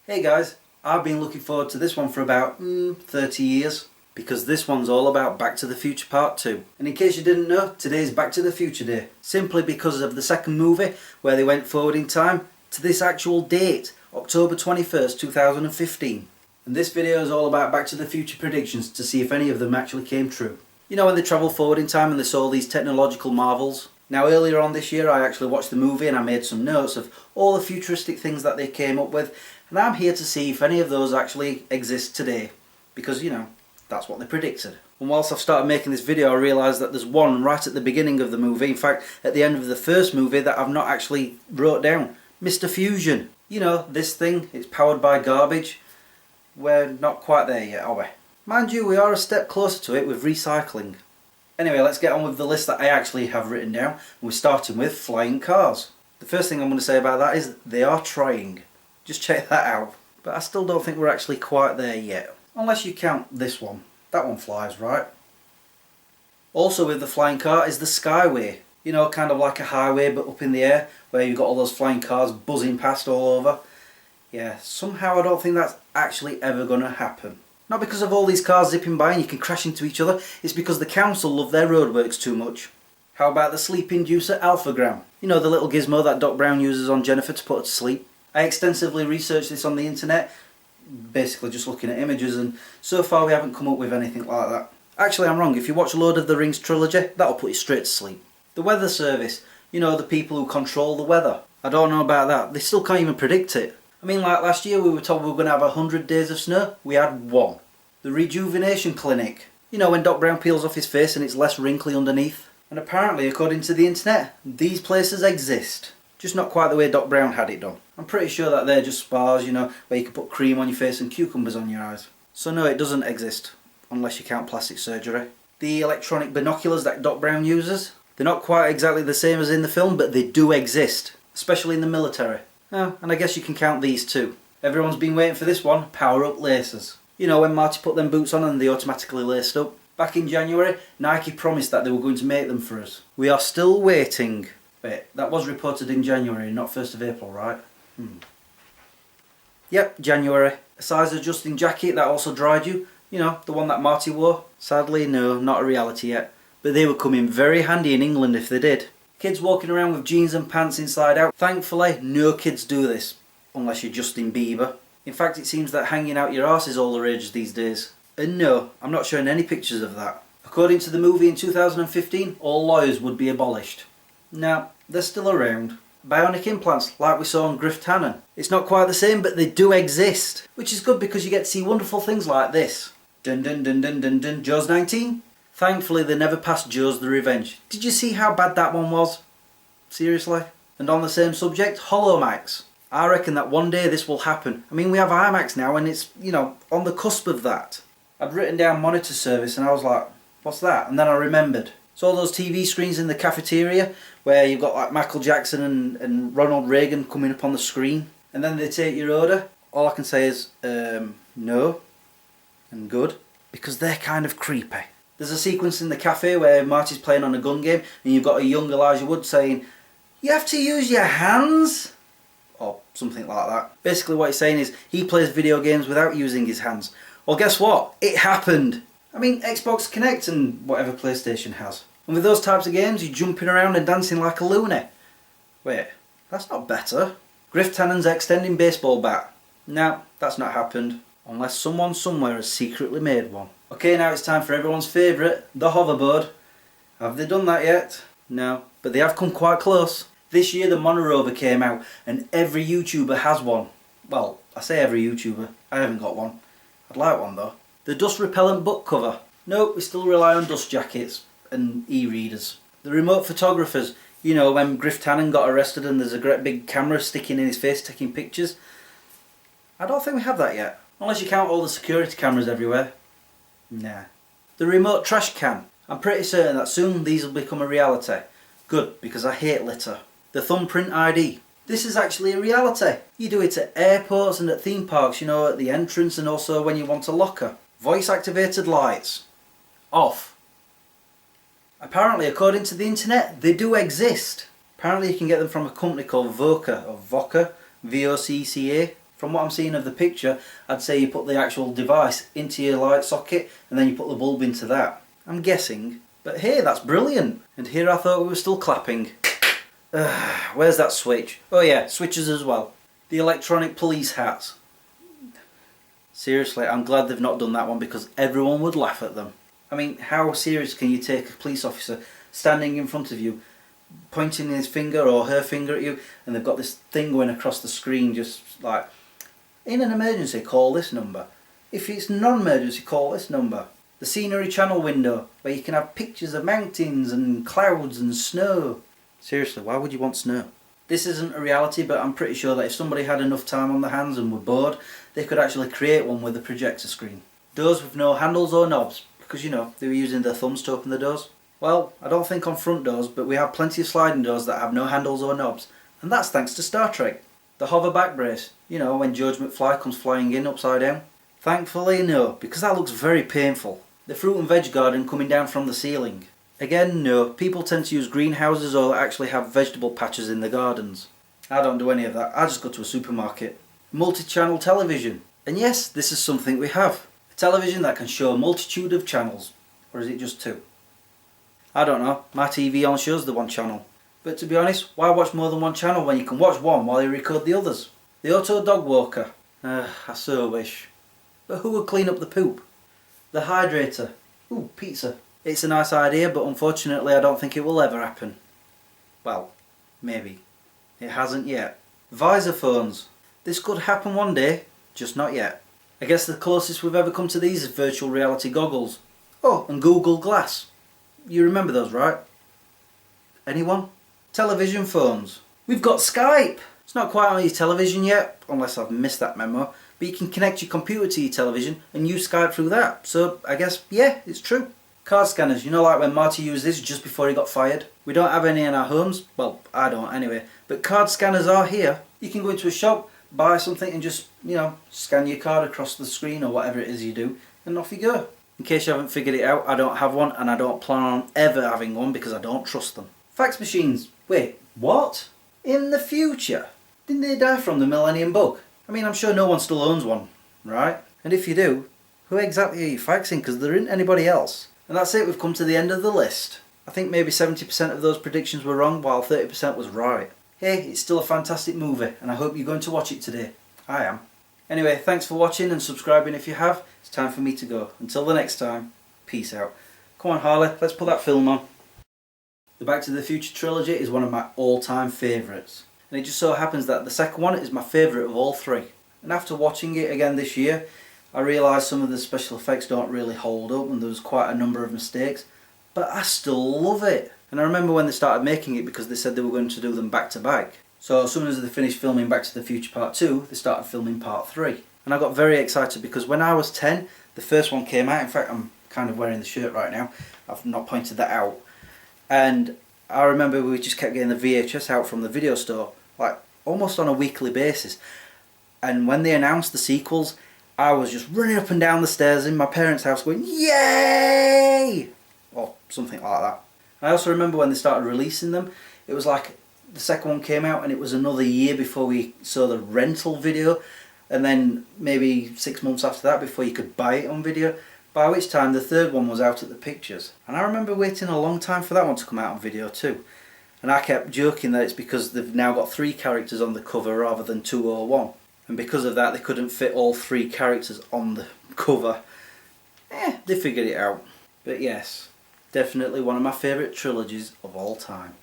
Hey guys, I've been looking forward to this one for about 30 years because this one's all about Back to the Future Part 2. And in case you didn't know, today's Back to the Future Day, simply because of the second movie where they went forward in time to this actual date, October 21st, 2015. And this video is all about Back to the Future predictions to see if any of them actually came true. You know when they travel forward in time and they saw all these technological marvels? Now earlier on this year I actually watched the movie and I made some notes of all the futuristic things that they came up with, and I'm here to see if any of those actually exist today, because you know, that's what they predicted. And whilst I've started making this video I realised that there's one right at the beginning of the movie, in fact at the end of the first movie, that I've not actually wrote down. Mr. Fusion. You know, this thing, it's powered by garbage. We're not quite there yet, are we? Mind you, we are a step closer to it with recycling. Anyway, let's get on with the list that I actually have written down. We're starting with flying cars. The first thing I'm going to say about that is they are trying. Just check that out. But I still don't think we're actually quite there yet. Unless you count this one. That one flies, right? Also with the flying car is the Skyway. You know, kind of like a highway but up in the air, where you've got all those flying cars buzzing past all over. Yeah, somehow I don't think that's actually ever going to happen. Not because of all these cars zipping by and you can crash into each other, it's because the council love their roadworks too much. How about the sleep inducer Alphagram? You know, the little gizmo that Doc Brown uses on Jennifer to put her to sleep. I extensively researched this on the internet, basically just looking at images, and so far we haven't come up with anything like that. Actually I'm wrong, if you watch Lord of the Rings trilogy, that'll put you straight to sleep. The weather service, you know, the people who control the weather. I don't know about that, they still can't even predict it. I mean, like last year we were told we were going to have 100 days of snow, we had one. The rejuvenation clinic, you know, when Doc Brown peels off his face and it's less wrinkly underneath. And apparently, according to the internet, these places exist. Just not quite the way Doc Brown had it done. I'm pretty sure that they're just spas, you know, where you can put cream on your face and cucumbers on your eyes. So no, it doesn't exist, unless you count plastic surgery. The electronic binoculars that Doc Brown uses, they're not quite exactly the same as in the film, but they do exist, especially in the military. Oh, and I guess you can count these too. Everyone's been waiting for this one, power-up laces. You know, when Marty put them boots on and they automatically laced up. Back in January, Nike promised that they were going to make them for us. We are still waiting. Wait, that was reported in January, not 1st of April, right? Yep, January. A size adjusting jacket that also dried you. You know, the one that Marty wore. Sadly, no, not a reality yet. But they would come in very handy in England if they did. Kids walking around with jeans and pants inside out. Thankfully, no kids do this. Unless you're Justin Bieber. In fact, it seems that hanging out your arse is all the rage these days. And no, I'm not showing any pictures of that. According to the movie in 2015, all lawyers would be abolished. Now, they're still around. Bionic implants, like we saw on Griff Tannen. It's not quite the same, but they do exist. Which is good because you get to see wonderful things like this. Dun dun dun dun dun dun, Jaws 19? Thankfully, they never passed Jaws the Revenge. Did you see how bad that one was? Seriously? And on the same subject, Holomax. I reckon that one day this will happen. I mean, we have IMAX now and it's, you know, on the cusp of that. I'd written down monitor service and I was like, what's that? And then I remembered. It's all those TV screens in the cafeteria where you've got like Michael Jackson and Ronald Reagan coming up on the screen. And then they take your order. All I can say is, no and good. Because they're kind of creepy. There's a sequence in the cafe where Marty's playing on a gun game and you've got a young Elijah Wood saying, you have to use your hands? Or something like that. Basically what he's saying is he plays video games without using his hands. Well, guess what? It happened. I mean, Xbox Connect and whatever PlayStation has. And with those types of games, you're jumping around and dancing like a loony. Wait, that's not better. Griff Tannen's extending baseball bat. No, that's not happened. Unless someone somewhere has secretly made one. Okay, now it's time for everyone's favourite, the hoverboard. Have they done that yet? No, but they have come quite close. This year the Monorover came out and every YouTuber has one. Well, I say every YouTuber, I haven't got one. I'd like one though. The dust repellent book cover. Nope, we still rely on dust jackets and e-readers. The remote photographers, you know, when Griff Tannen got arrested and there's a great big camera sticking in his face taking pictures. I don't think we have that yet. Unless you count all the security cameras everywhere. Nah. The remote trash can. I'm pretty certain that soon these will become a reality. Good, because I hate litter. The thumbprint ID. This is actually a reality. You do it at airports and at theme parks, you know, at the entrance and also when you want a locker. Voice activated lights. Off. Apparently, according to the internet, they do exist. Apparently you can get them from a company called Voca, or Voca, V-O-C-C-A. From what I'm seeing of the picture, I'd say you put the actual device into your light socket and then you put the bulb into that. I'm guessing. But hey, that's brilliant. And here I thought we were still clapping. Where's that switch? Oh yeah, switches as well. The electronic police hats. Seriously, I'm glad they've not done that one because everyone would laugh at them. I mean, how serious can you take a police officer standing in front of you, pointing his finger or her finger at you, and they've got this thing going across the screen just like, in an emergency, call this number. If it's non-emergency, call this number. The scenery channel window, where you can have pictures of mountains and clouds and snow. Seriously, why would you want snow? This isn't a reality, but I'm pretty sure that if somebody had enough time on their hands and were bored, they could actually create one with a projector screen. Doors with no handles or knobs, because you know, they were using their thumbs to open the doors. Well, I don't think on front doors, but we have plenty of sliding doors that have no handles or knobs, and that's thanks to Star Trek. The hover back brace, you know, when George McFly comes flying in upside down. Thankfully no, because that looks very painful. The fruit and veg garden coming down from the ceiling. Again, no, people tend to use greenhouses or actually have vegetable patches in the gardens. I don't do any of that, I just go to a supermarket. Multi-channel television. And yes, this is something we have. A television that can show a multitude of channels. Or is it just two? I don't know, my TV only shows the one channel. But to be honest, why watch more than one channel when you can watch one while you record the others? The auto dog walker. I so wish. But who would clean up the poop? The hydrator. Ooh, pizza. It's a nice idea, but unfortunately I don't think it will ever happen. Well, maybe. It hasn't yet. Visor phones. This could happen one day, just not yet. I guess the closest we've ever come to these is virtual reality goggles. Oh, and Google Glass. You remember those, right? Anyone? Television phones. We've got Skype! It's not quite on your television yet, unless I've missed that memo, but you can connect your computer to your television and use Skype through that. So I guess, yeah, it's true. Card scanners, you know, like when Marty used this just before he got fired? We don't have any in our homes, well, I don't anyway, but card scanners are here. You can go into a shop, buy something and just, you know, scan your card across the screen or whatever it is you do, and off you go. In case you haven't figured it out, I don't have one and I don't plan on ever having one because I don't trust them. Fax machines. Wait, what? In the future? Didn't they die from the Millennium Bug? I mean, I'm sure no one still owns one, right? And if you do, who exactly are you faxing? Because there isn't anybody else. And that's it, we've come to the end of the list. I think maybe 70% of those predictions were wrong while 30% was right. Hey, it's still a fantastic movie and I hope you're going to watch it today. I am. Anyway, thanks for watching and subscribing if you have. It's time for me to go. Until the next time, peace out. Come on Harley, let's put that film on. The Back to the Future trilogy is one of my all-time favourites. And it just so happens that the second one is my favourite of all three. And after watching it again this year, I realised some of the special effects don't really hold up and there was quite a number of mistakes. But I still love it. And I remember when they started making it because they said they were going to do them back to back. So as soon as they finished filming Back to the Future Part 2, they started filming Part 3. And I got very excited because when I was 10, the first one came out. In fact, I'm kind of wearing the shirt right now. I've not pointed that out. And I remember we just kept getting the VHS out from the video store, like almost on a weekly basis. And when they announced the sequels, I was just running up and down the stairs in my parents' house going, yay! Or something like that. I also remember when they started releasing them, it was like the second one came out and it was another year before we saw the rental video, and then maybe 6 months after that before you could buy it on video, by which time the third one was out at the pictures. And I remember waiting a long time for that one to come out on video too. And I kept joking that it's because they've now got 3 characters on the cover rather than 2 or 1. And because of that they couldn't fit all 3 characters on the cover. They figured it out. But yes, definitely one of my favourite trilogies of all time.